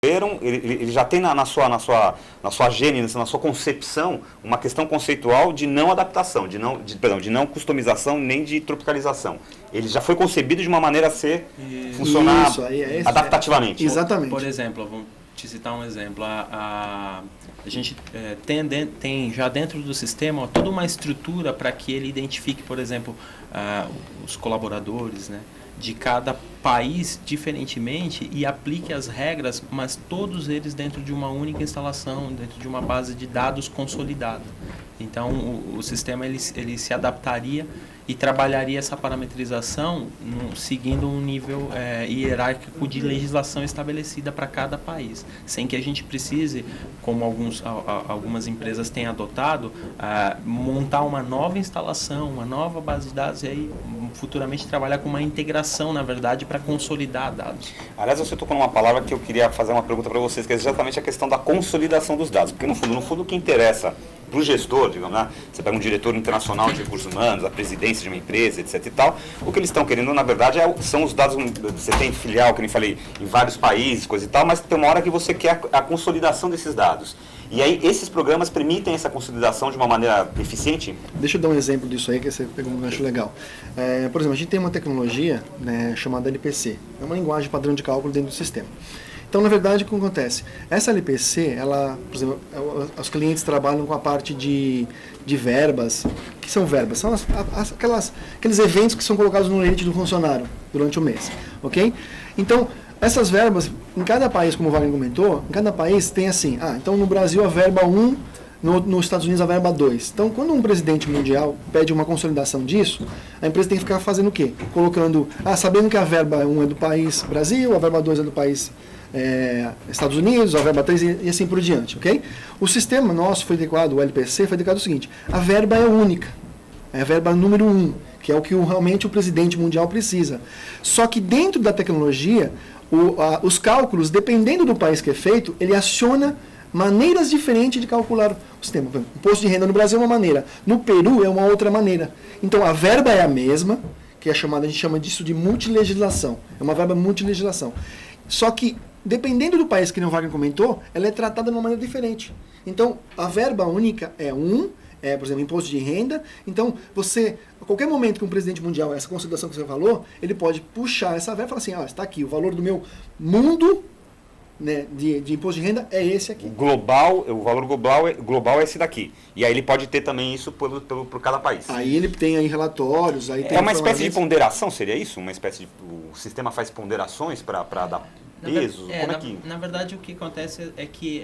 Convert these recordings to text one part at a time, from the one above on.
ele já tem na sua gênese, na sua concepção, uma questão conceitual de não adaptação, de não customização nem de tropicalização. Ele já foi concebido de uma maneira a funcionar adaptativamente. Exatamente. Por exemplo, vamos te citar um exemplo. A gente tem já dentro do sistema toda uma estrutura para que ele identifique, por exemplo, os colaboradores, né, de cada país diferentemente e aplique as regras, mas todos eles dentro de uma única instalação, dentro de uma base de dados consolidada. Então, o sistema ele se adaptaria e trabalharia essa parametrização seguindo um nível hierárquico de legislação estabelecida para cada país, sem que a gente precise, como algumas empresas têm adotado, montar uma nova instalação, uma nova base de dados e aí futuramente trabalhar com uma integração, na verdade, para consolidar dados. Aliás, você tocou numa palavra que eu queria fazer uma pergunta para vocês, que é exatamente a questão da consolidação dos dados, porque no fundo o que interessa para o gestor, digamos, né? Você pega um diretor internacional de recursos humanos, a presidência de uma empresa, etc e tal, o que eles estão querendo, na verdade, são os dados. Você tem filial, que nem falei, em vários países, coisa e tal, mas tem uma hora que você quer a consolidação desses dados. E aí, esses programas permitem essa consolidação de uma maneira eficiente? Deixa eu dar um exemplo disso aí, que você pegou um gancho legal. Por exemplo, a gente tem uma tecnologia, né, chamada LPC. É uma linguagem padrão de cálculo dentro do sistema. Então, na verdade, o que acontece? Essa LPC, ela, por exemplo, os clientes trabalham com a parte de verbas. O que são verbas? São aqueles eventos que são colocados no limite do funcionário durante o mês. Ok? Então, essas verbas, em cada país, como o Wagner comentou, em cada país tem assim, então no Brasil a verba 1, nos Estados Unidos a verba 2. Então, quando um presidente mundial pede uma consolidação disso, a empresa tem que ficar fazendo o quê? Colocando, sabendo que a verba 1 é do país Brasil, a verba 2 é do país Estados Unidos, a verba 3 e assim por diante, ok? O sistema nosso foi adequado, o LPC foi adequado o seguinte, a verba é única, é a verba número 1, que é o que realmente o presidente mundial precisa. Só que dentro da tecnologia, os cálculos, dependendo do país que é feito, ele aciona maneiras diferentes de calcular o sistema. O imposto de renda no Brasil é uma maneira, no Peru é uma outra maneira. Então a verba é a mesma, que é chamada, a gente chama disso de multilegislação, é uma verba multilegislação. Só que dependendo do país, que nem o Wagner comentou, ela é tratada de uma maneira diferente. Então, a verba única é por exemplo, imposto de renda. Então, a qualquer momento que um presidente mundial, essa consolidação que você falou, ele pode puxar essa verba e falar assim, está aqui, o valor do meu mundo, né, de imposto de renda é esse aqui. O valor global é esse daqui. E aí ele pode ter também isso por cada país. Aí ele tem aí relatórios, aí tem uma espécie de ponderação, seria isso? Uma espécie de... O sistema faz ponderações para dar peso? Na verdade, o que acontece é que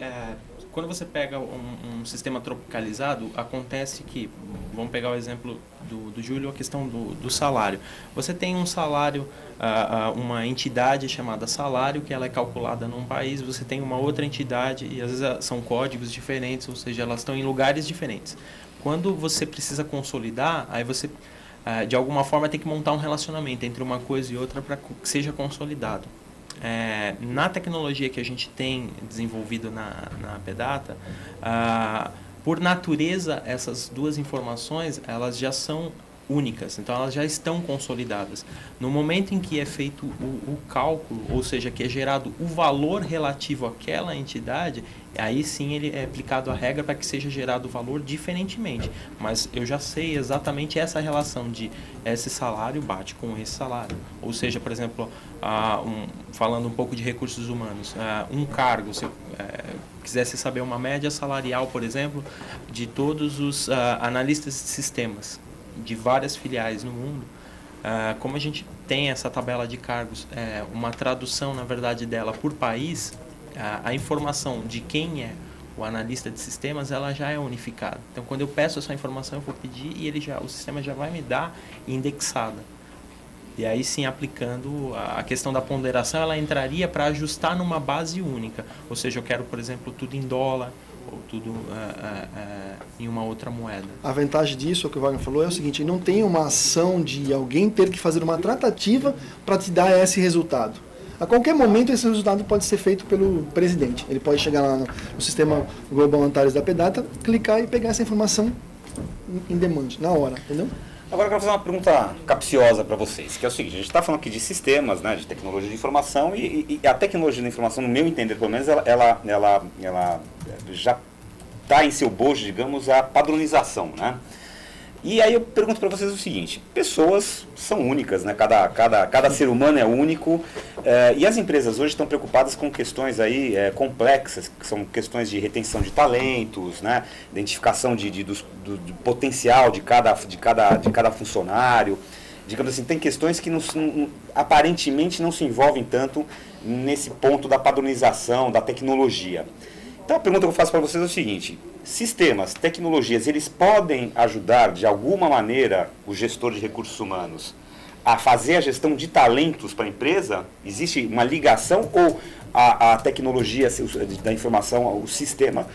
quando você pega um sistema tropicalizado, acontece que, vamos pegar o exemplo do Júlio, a questão do salário. Você tem um salário, uma entidade chamada salário, que ela é calculada num país, você tem uma outra entidade, e às vezes são códigos diferentes, ou seja, elas estão em lugares diferentes. Quando você precisa consolidar, aí você, de alguma forma, tem que montar um relacionamento entre uma coisa e outra para que seja consolidado. Na tecnologia que a gente tem desenvolvido na PData, por natureza, essas duas informações elas já são únicas, então elas já estão consolidadas. No momento em que é feito o cálculo, ou seja, que é gerado o valor relativo àquela entidade, aí sim ele é aplicado a regra para que seja gerado o valor diferentemente. Mas eu já sei exatamente essa relação de esse salário bate com esse salário. Ou seja, por exemplo, falando um pouco de recursos humanos, um cargo, se quisesse saber uma média salarial, por exemplo, de todos os analistas de sistemas de várias filiais no mundo, como a gente tem essa tabela de cargos, uma tradução, na verdade, dela por país, a informação de quem é o analista de sistemas, ela já é unificada. Então, quando eu peço essa informação, eu vou pedir e o sistema já vai me dar indexada. E aí sim, aplicando a questão da ponderação, ela entraria para ajustar numa base única. Ou seja, eu quero, por exemplo, tudo em dólar, ou tudo em uma outra moeda. A vantagem disso, o que o Wagner falou, é o seguinte, não tem uma ação de alguém ter que fazer uma tratativa para te dar esse resultado. A qualquer momento esse resultado pode ser feito pelo presidente. Ele pode chegar lá no sistema Global Antares da PData, clicar e pegar essa informação em demand, na hora, entendeu? Agora eu quero fazer uma pergunta capciosa para vocês, que é o seguinte: a gente está falando aqui de sistemas, né, de tecnologia de informação, e a tecnologia da informação, no meu entender, pelo menos, ela já está em seu bojo, digamos, a padronização, né? E aí eu pergunto para vocês o seguinte: pessoas são únicas, né? Cada ser humano é único, e as empresas hoje estão preocupadas com questões aí complexas, que são questões de retenção de talentos, né? Identificação do potencial de cada funcionário. Digamos assim, tem questões que aparentemente não se envolvem tanto nesse ponto da padronização, da tecnologia. Então a pergunta que eu faço para vocês é o seguinte: sistemas, tecnologias, eles podem ajudar de alguma maneira o gestor de recursos humanos a fazer a gestão de talentos para a empresa? Existe uma ligação, ou a tecnologia da informação, o sistema,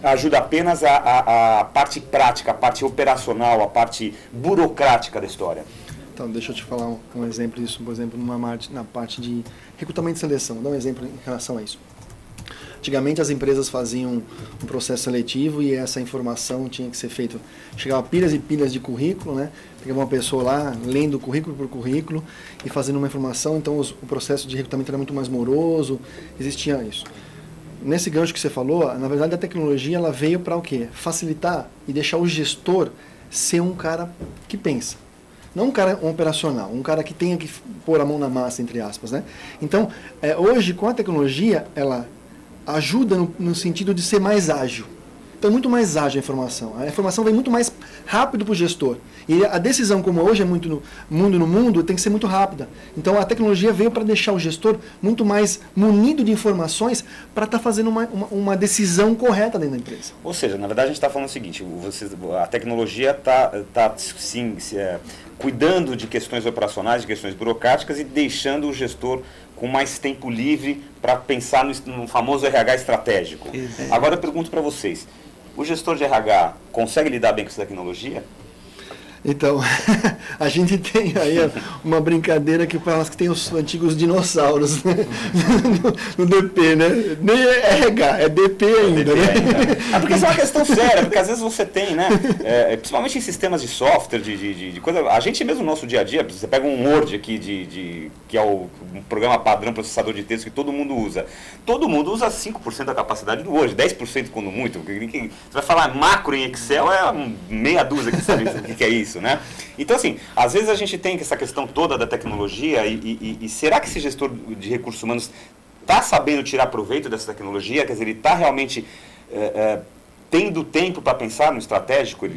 ajuda apenas a parte prática, a parte operacional, a parte burocrática da história? Então, deixa eu te falar um exemplo disso, por exemplo, na parte de recrutamento e seleção. Vou dar um exemplo em relação a isso. Antigamente as empresas faziam um processo seletivo e essa informação tinha que ser feita. Chegava pilhas e pilhas de currículo, né? Pegava uma pessoa lá, lendo currículo por currículo e fazendo uma informação. Então o processo de recrutamento era muito mais moroso, existia isso. Nesse gancho que você falou, na verdade a tecnologia ela veio para o quê? Facilitar e deixar o gestor ser um cara que pensa. Não um cara operacional, um cara que tenha que pôr a mão na massa, entre aspas, né? Então, hoje com a tecnologia, ela ajuda no sentido de ser mais ágil. Então é muito mais ágil a informação. A informação vem muito mais rápido para o gestor. E a decisão, como hoje é muito no mundo, tem que ser muito rápida. Então a tecnologia veio para deixar o gestor muito mais munido de informações para estar fazendo uma decisão correta dentro da empresa. Ou seja, na verdade a gente está falando o seguinte: a tecnologia está sim, cuidando de questões operacionais, de questões burocráticas, e deixando o gestor com mais tempo livre para pensar no famoso RH estratégico. Agora eu pergunto para vocês: o gestor de RH consegue lidar bem com essa tecnologia? Então, a gente tem aí uma brincadeira que parece que tem os antigos dinossauros, né? no DP, né? Nem é RH, é DP ainda, né? Porque isso é uma questão séria, porque às vezes você tem, né? Principalmente em sistemas de software, de coisa. A gente mesmo no nosso dia a dia, você pega um Word aqui, que é um programa padrão processador de texto que todo mundo usa. Todo mundo usa 5% da capacidade do Word, 10% quando muito. Você vai falar macro em Excel, é meia dúzia que sabe o que é isso, né? Então, assim, às vezes a gente tem essa questão toda da tecnologia e será que esse gestor de recursos humanos está sabendo tirar proveito dessa tecnologia? Quer dizer, ele está realmente tendo tempo para pensar no estratégico?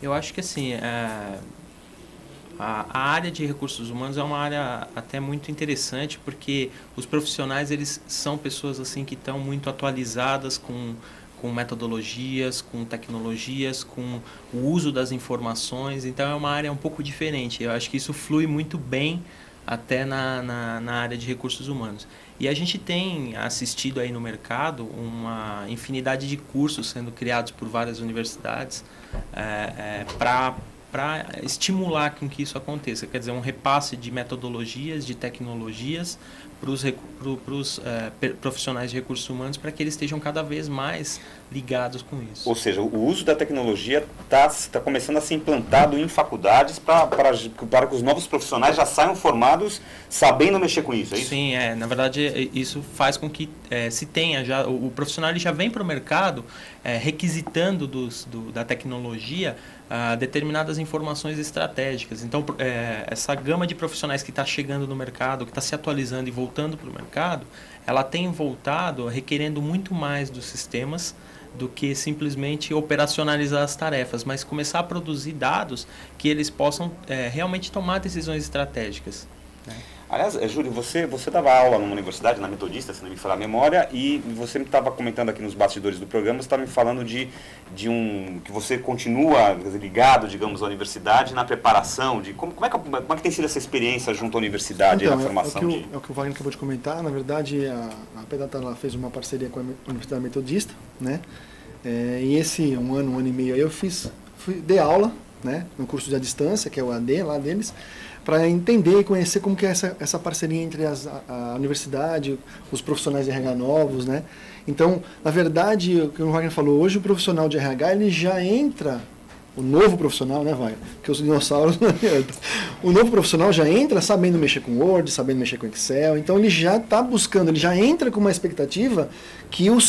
Eu acho que, assim, a área de recursos humanos é uma área até muito interessante, porque os profissionais, eles são pessoas assim que estão muito atualizadas com metodologias, com tecnologias, com o uso das informações. Então é uma área um pouco diferente. Eu acho que isso flui muito bem até na área de recursos humanos. E a gente tem assistido aí no mercado uma infinidade de cursos sendo criados por várias universidades para estimular com que isso aconteça. Quer dizer, um repasse de metodologias, de tecnologias para os profissionais de recursos humanos, para que eles estejam cada vez mais ligados com isso. Ou seja, o uso da tecnologia está começando a ser implantado em faculdades para que os novos profissionais já saiam formados sabendo mexer com isso, é isso? Sim, na verdade isso faz com que se tenha já, o profissional ele já vem para o mercado requisitando da tecnologia determinadas informações estratégicas. Então, essa gama de profissionais que está chegando no mercado, que está se atualizando e voltando para o mercado, ela tem voltado requerendo muito mais dos sistemas do que simplesmente operacionalizar as tarefas, mas começar a produzir dados que eles possam realmente tomar decisões estratégicas, né? Aliás, Júlio, você dava aula numa universidade, na Metodista, se não me falar a memória, e você me estava comentando aqui nos bastidores do programa, você estava me falando que você continua ligado, digamos, à universidade na preparação, de como é que tem sido essa experiência junto à universidade, então, na formação? É o que o Wagner acabou de comentar. Na verdade, a Pedata fez uma parceria com a Universidade Metodista, né? E esse um ano e meio aí eu dei aula, né, no curso de distância, que é o AD lá deles, para entender e conhecer como que é essa parceria entre a universidade, os profissionais de RH novos, né? Então, na verdade, o que o Wagner falou, hoje o profissional de RH ele já entra O novo profissional, né, vai? Porque os dinossauros não adianta. O novo profissional já entra sabendo mexer com Word, sabendo mexer com Excel, então ele já está buscando, ele já entra com uma expectativa que o